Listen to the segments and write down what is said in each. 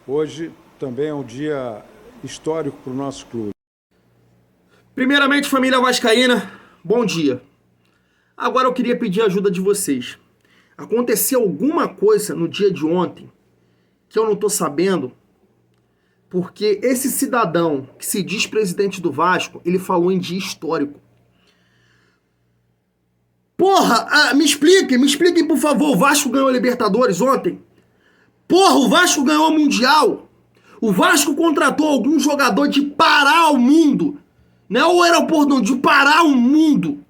Hoje também é um dia histórico para o nosso clube. Primeiramente, família vascaína, bom dia. Agora eu queria pedir a ajuda de vocês. Aconteceu alguma coisa no dia de ontem que eu não tô sabendo? Porque esse cidadão que se diz presidente do Vasco, ele falou em dia histórico. Porra, me expliquem por favor, o Vasco ganhou a Libertadores ontem? Porra, o Vasco ganhou o Mundial. O Vasco contratou algum jogador de parar o mundo. Não é o aeroporto, não, de parar o mundo.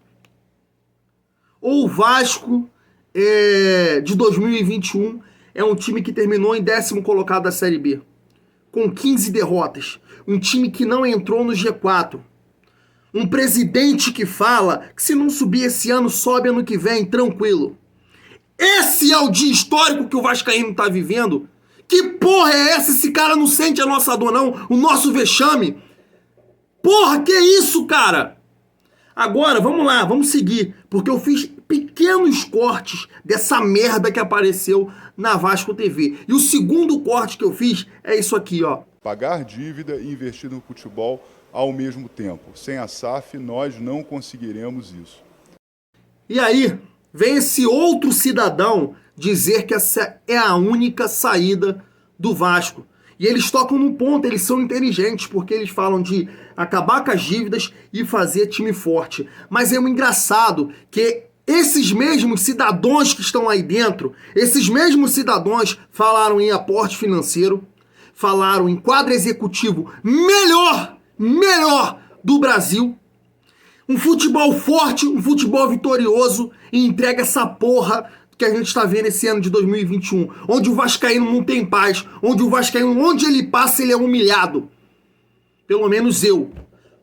Ou o Vasco de 2021 é um time que terminou em 10º colocado da Série B, com 15 derrotas. Um time que não entrou no G4. Um presidente que fala que se não subir esse ano, sobe ano que vem, tranquilo. Esse é o dia histórico que o Vascaíno tá vivendo? Que porra é essa? Esse cara não sente a nossa dor, não? O nosso vexame? Porra, que isso, cara? Agora, vamos lá, vamos seguir. Porque eu fiz pequenos cortes dessa merda que apareceu na Vasco TV. E o segundo corte que eu fiz é isso aqui, ó. Pagar dívida e investir no futebol ao mesmo tempo. Sem a SAF, nós não conseguiremos isso. E aí, vem esse outro cidadão dizer que essa é a única saída do Vasco. E eles tocam num ponto, eles são inteligentes, porque eles falam de acabar com as dívidas e fazer time forte. Mas é um engraçado que esses mesmos cidadãos que estão aí dentro, esses mesmos cidadãos falaram em aporte financeiro, falaram em quadro executivo melhor do Brasil, um futebol forte, um futebol vitorioso, e entrega essa porra que a gente está vendo esse ano de 2021, onde o vascaíno não tem paz, onde o vascaíno, onde ele passa, ele é humilhado. Pelo menos eu.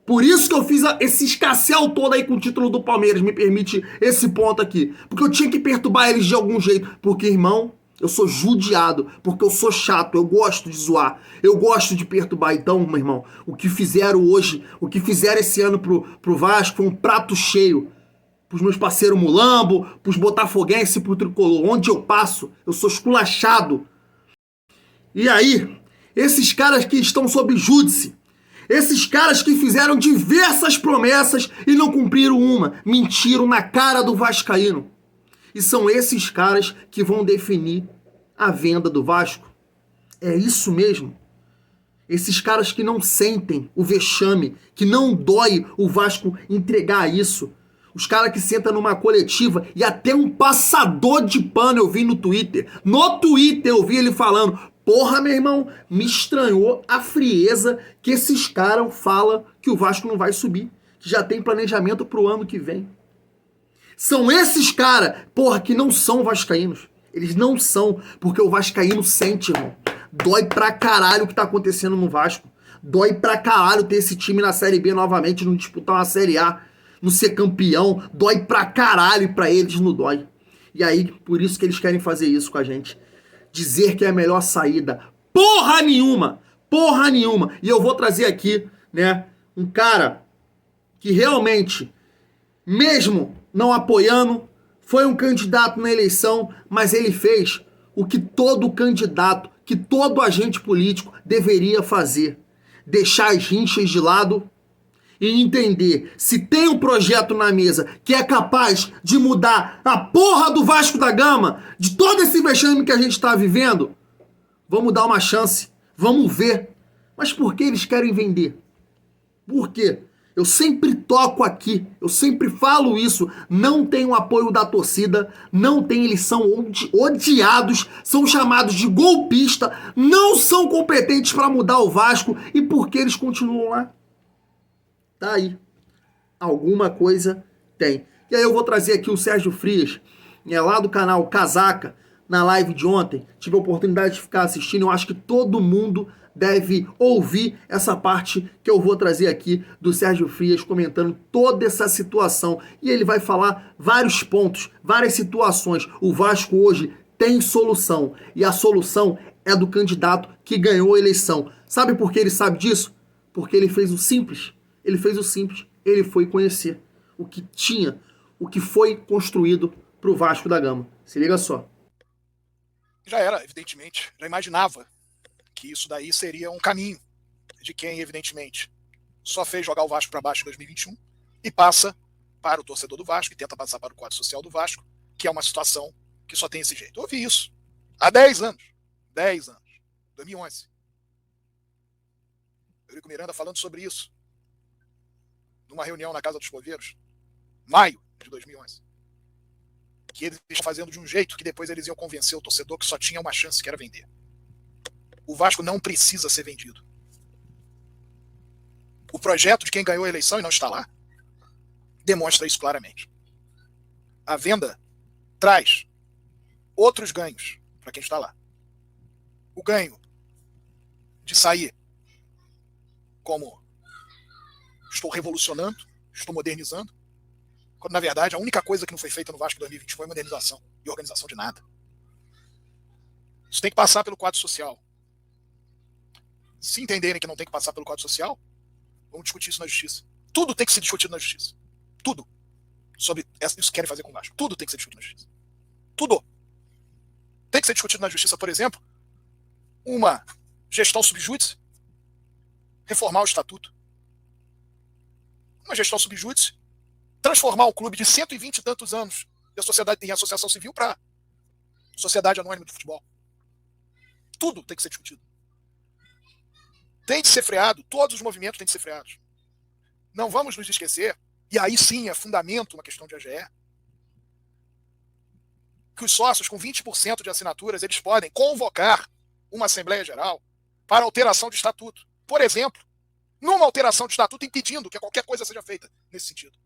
Por isso que eu fiz esse escarcéu todo aí com o título do Palmeiras, me permite esse ponto aqui. Porque eu tinha que perturbar eles de algum jeito, porque, irmão, eu sou judiado, porque eu sou chato, eu gosto de zoar, eu gosto de perturbar. Então, meu irmão, o que fizeram hoje, o que fizeram esse ano pro Vasco foi um prato cheio. Pros meus parceiros mulambo, pros botafoguenses, pro tricolor. Onde eu passo, eu sou esculachado. E aí, esses caras que estão sob júdice, esses caras que fizeram diversas promessas e não cumpriram uma, mentiram na cara do vascaíno. E são esses caras que vão definir a venda do Vasco. É isso mesmo. Esses caras que não sentem o vexame, que não dói o Vasco entregar isso. Os caras que sentam numa coletiva e até um passador de pano eu vi no Twitter. No Twitter eu vi ele falando: porra, meu irmão, me estranhou a frieza que esses caras falam que o Vasco não vai subir, que já tem planejamento pro ano que vem. São esses caras, porra, que não são vascaínos. Eles não são, porque o vascaíno sente, irmão. Dói pra caralho o que tá acontecendo no Vasco. Dói pra caralho ter esse time na Série B novamente, não disputar uma Série A, não ser campeão. Dói pra caralho e pra eles não dói. E aí, por isso que eles querem fazer isso com a gente. Dizer que é a melhor saída. Porra nenhuma! Porra nenhuma! E eu vou trazer aqui, né, um cara que realmente, mesmo não apoiando, foi um candidato na eleição, mas ele fez o que todo candidato, que todo agente político deveria fazer. Deixar as rinchas de lado e entender se tem um projeto na mesa que é capaz de mudar a porra do Vasco da Gama, de todo esse vexame que a gente está vivendo, vamos dar uma chance, vamos ver. Mas por que eles querem vender? Por quê? Eu sempre toco aqui, eu sempre falo isso, não tem o apoio da torcida, não tem, eles são odiados, são chamados de golpista, não são competentes para mudar o Vasco, e por que eles continuam lá? Tá aí, alguma coisa tem. E aí eu vou trazer aqui o Sérgio Frias, lá do canal Casaca, na live de ontem, tive a oportunidade de ficar assistindo, eu acho que todo mundo deve ouvir essa parte que eu vou trazer aqui do Sérgio Frias comentando toda essa situação. E ele vai falar vários pontos, várias situações. O Vasco hoje tem solução. E a solução é do candidato que ganhou a eleição. Sabe por que ele sabe disso? Porque ele fez o simples. Ele fez o simples. Ele foi conhecer o que tinha, o que foi construído para o Vasco da Gama. Se liga só. Já era, evidentemente. Já imaginava que isso daí seria um caminho de quem, evidentemente, só fez jogar o Vasco para baixo em 2021 e passa para o torcedor do Vasco e tenta passar para o quadro social do Vasco, que é uma situação que só tem esse jeito. Eu ouvi isso há 10 anos. 10 anos. 2011. Eurico Miranda falando sobre isso numa reunião na Casa dos Coveiros, maio de 2011. Que eles estavam fazendo de um jeito que depois eles iam convencer o torcedor que só tinha uma chance, que era vender. O Vasco não precisa ser vendido. O projeto de quem ganhou a eleição e não está lá demonstra isso claramente. A venda traz outros ganhos para quem está lá. O ganho de sair como estou revolucionando, estou modernizando, quando na verdade a única coisa que não foi feita no Vasco em 2020 foi modernização e organização de nada. Isso tem que passar pelo quadro social. Se entenderem que não tem que passar pelo quadro social, vamos discutir isso na justiça. Tudo tem que ser discutido na justiça. Tudo. Sobre isso que querem fazer com o Vasco. Tudo tem que ser discutido na justiça. Tudo. Tem que ser discutido na justiça, por exemplo, uma gestão subjúdice, reformar o estatuto. Uma gestão subjúdice, transformar um clube de 120 e tantos anos de sociedade, em associação civil para sociedade anônima de futebol. Tudo tem que ser discutido. Tem de ser freado, todos os movimentos têm de ser freados. Não vamos nos esquecer, e aí sim é fundamento uma questão de AGE, que os sócios com 20% de assinaturas, eles podem convocar uma Assembleia Geral para alteração de estatuto. Por exemplo, numa alteração de estatuto impedindo que qualquer coisa seja feita nesse sentido.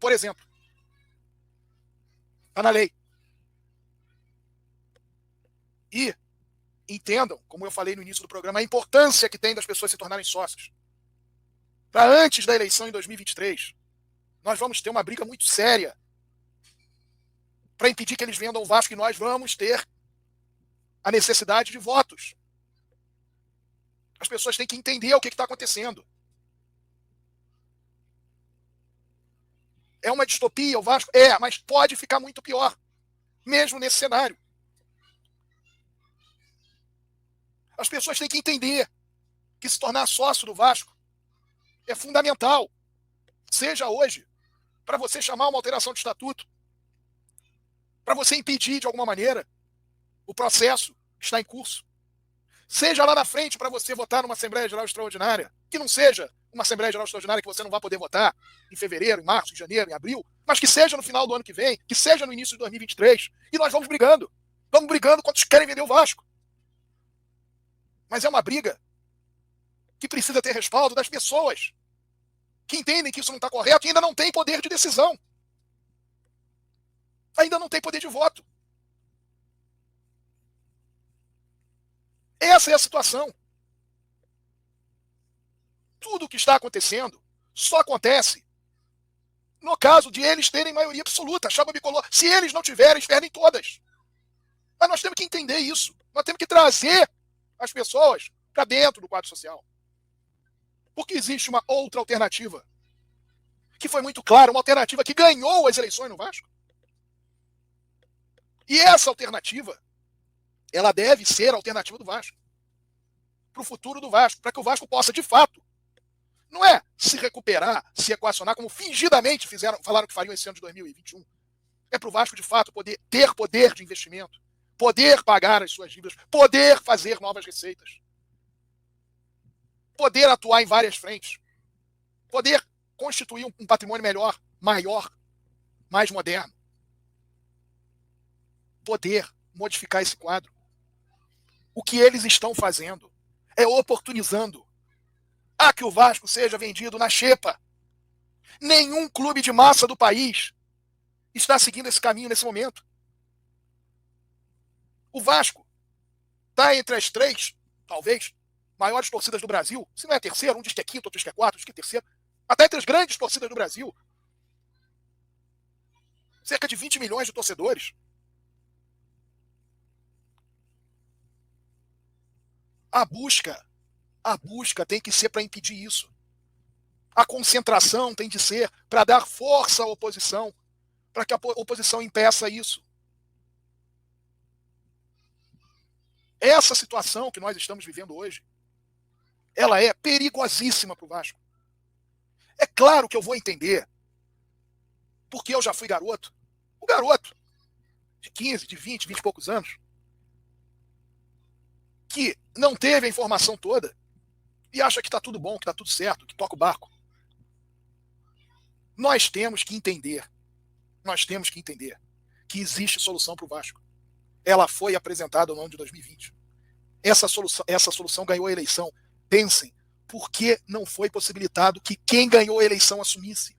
Por exemplo, está na lei. E entendam, como eu falei no início do programa, a importância que tem das pessoas se tornarem sócios. Para antes da eleição em 2023, nós vamos ter uma briga muito séria para impedir que eles vendam o Vasco, e nós vamos ter a necessidade de votos. As pessoas têm que entender o que está acontecendo. É uma distopia o Vasco? É, mas pode ficar muito pior, mesmo nesse cenário. As pessoas têm que entender que se tornar sócio do Vasco é fundamental. Seja hoje, para você chamar uma alteração de estatuto, para você impedir de alguma maneira o processo que está em curso. Seja lá na frente para você votar numa Assembleia Geral Extraordinária, que não seja uma Assembleia Geral Extraordinária que você não vai poder votar em fevereiro, em março, em janeiro, em abril, mas que seja no final do ano que vem, que seja no início de 2023. E nós vamos brigando. Vamos brigando quando querem vender o Vasco. Mas é uma briga que precisa ter respaldo das pessoas que entendem que isso não está correto e ainda não tem poder de decisão. Ainda não tem poder de voto. Essa é a situação. Tudo o que está acontecendo só acontece no caso de eles terem maioria absoluta. Chapa bicolor. Se eles não tiverem, eles perdem todas. Mas nós temos que entender isso. Nós temos que trazer as pessoas para dentro do quadro social. Porque existe uma outra alternativa, que foi muito clara, uma alternativa que ganhou as eleições no Vasco. E essa alternativa, ela deve ser a alternativa do Vasco. Para o futuro do Vasco, para que o Vasco possa, de fato, não é se recuperar, se equacionar, como fingidamente falaram que fariam esse ano de 2021. É para o Vasco, de fato, ter poder de investimento, poder pagar as suas dívidas, poder fazer novas receitas, poder atuar em várias frentes, poder constituir um patrimônio melhor, maior, mais moderno, poder modificar esse quadro. O que eles estão fazendo é oportunizando a que o Vasco seja vendido na xepa. Nenhum clube de massa do país está seguindo esse caminho nesse momento. O Vasco está entre as 3, talvez, maiores torcidas do Brasil. Se não é a terceira, um diz que é quinto, outro diz que é quarto, outro diz que é terceiro. Até entre as grandes torcidas do Brasil. Cerca de 20 milhões de torcedores. A busca tem que ser para impedir isso. A concentração tem de ser para dar força à oposição, para que a oposição impeça isso. essa situação que nós estamos vivendo hoje, ela é perigosíssima para o Vasco. É claro que eu vou entender, porque eu já fui garoto. O garoto de 15, de 20 e poucos anos, que não teve a informação toda e acha que está tudo bom, que está tudo certo, que toca o barco. Nós temos que entender que existe solução para o Vasco. Ela foi apresentada no ano de 2020. Essa solução ganhou a eleição. Pensem, por que não foi possibilitado que quem ganhou a eleição assumisse?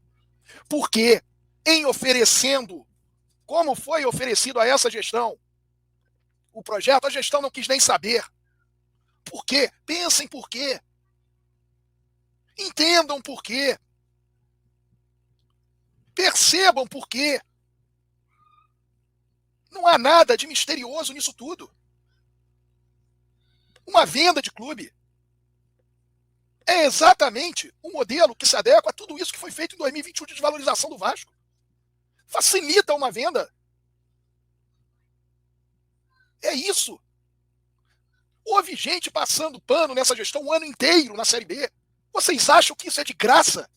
Porque, em oferecendo, como foi oferecido a essa gestão, o projeto, a gestão não quis nem saber. Por quê? Pensem por quê. Entendam por quê. Percebam por quê. Não há nada de misterioso nisso tudo. Uma venda de clube é exatamente o modelo que se adequa a tudo isso que foi feito em 2021 de desvalorização do Vasco. Facilita uma venda. É isso. Houve gente passando pano nessa gestão o ano inteiro na Série B. Vocês acham que isso é de graça?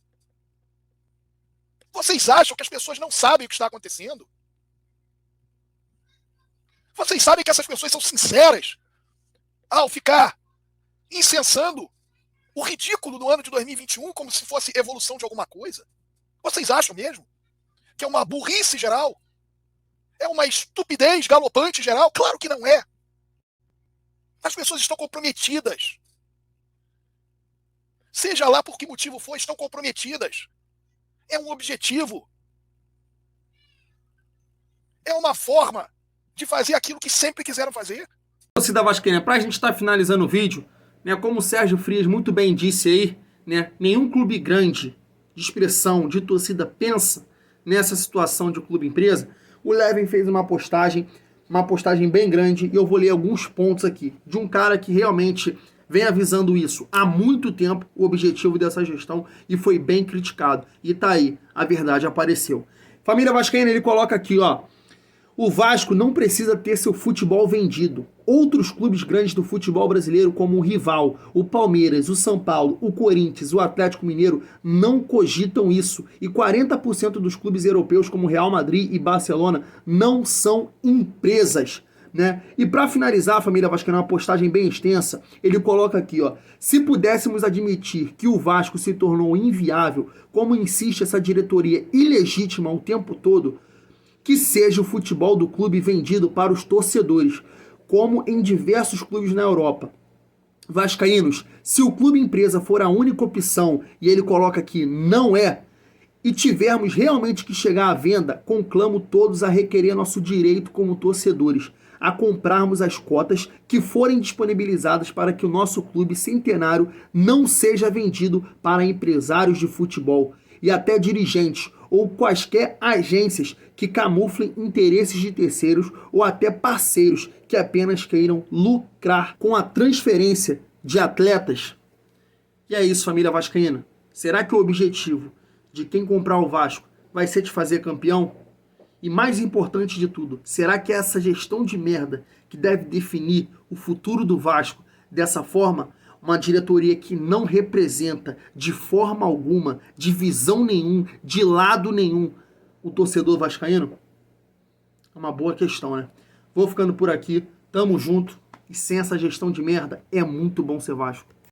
Vocês acham que as pessoas não sabem o que está acontecendo? Vocês sabem que essas pessoas são sinceras ao ficar incensando o ridículo do ano de 2021 como se fosse evolução de alguma coisa? Vocês acham mesmo que é uma burrice geral? É uma estupidez galopante geral? Claro que não é. As pessoas estão comprometidas. Seja lá por que motivo for, estão comprometidas. É um objetivo. É uma forma de fazer aquilo que sempre quiseram fazer. Torcida vascaína, pra gente estar finalizando o vídeo, né, como o Sérgio Frias muito bem disse aí, né, nenhum clube grande de expressão, de torcida pensa nessa situação de clube-empresa. O Levin fez uma postagem bem grande, e eu vou ler alguns pontos aqui, de um cara que realmente vem avisando isso há muito tempo, o objetivo dessa gestão, e foi bem criticado. E tá aí, a verdade apareceu. Família vascaína, ele coloca aqui, ó: o Vasco não precisa ter seu futebol vendido. Outros clubes grandes do futebol brasileiro, como o rival, o Palmeiras, o São Paulo, o Corinthians, o Atlético Mineiro, não cogitam isso. E 40% dos clubes europeus, como Real Madrid e Barcelona, não são empresas, né? E para finalizar, a família vascaína, uma postagem bem extensa, ele coloca aqui, ó: se pudéssemos admitir que o Vasco se tornou inviável, como insiste essa diretoria ilegítima o tempo todo, que seja o futebol do clube vendido para os torcedores, como em diversos clubes na Europa. Vascaínos, se o clube empresa for a única opção, e ele coloca aqui, não é, e tivermos realmente que chegar à venda, conclamo todos a requerer nosso direito como torcedores, a comprarmos as cotas que forem disponibilizadas para que o nosso clube centenário não seja vendido para empresários de futebol e até dirigentes ou quaisquer agências que camuflem interesses de terceiros ou até parceiros que apenas queiram lucrar com a transferência de atletas. E é isso, família vascaína. Será que o objetivo de quem comprar o Vasco vai ser te fazer campeão? E mais importante de tudo, será que é essa gestão de merda que deve definir o futuro do Vasco dessa forma? Uma diretoria que não representa de forma alguma, de visão nenhum, de lado nenhum, o torcedor vascaíno? É uma boa questão, né? Vou ficando por aqui, tamo junto, e sem essa gestão de merda, é muito bom ser Vasco.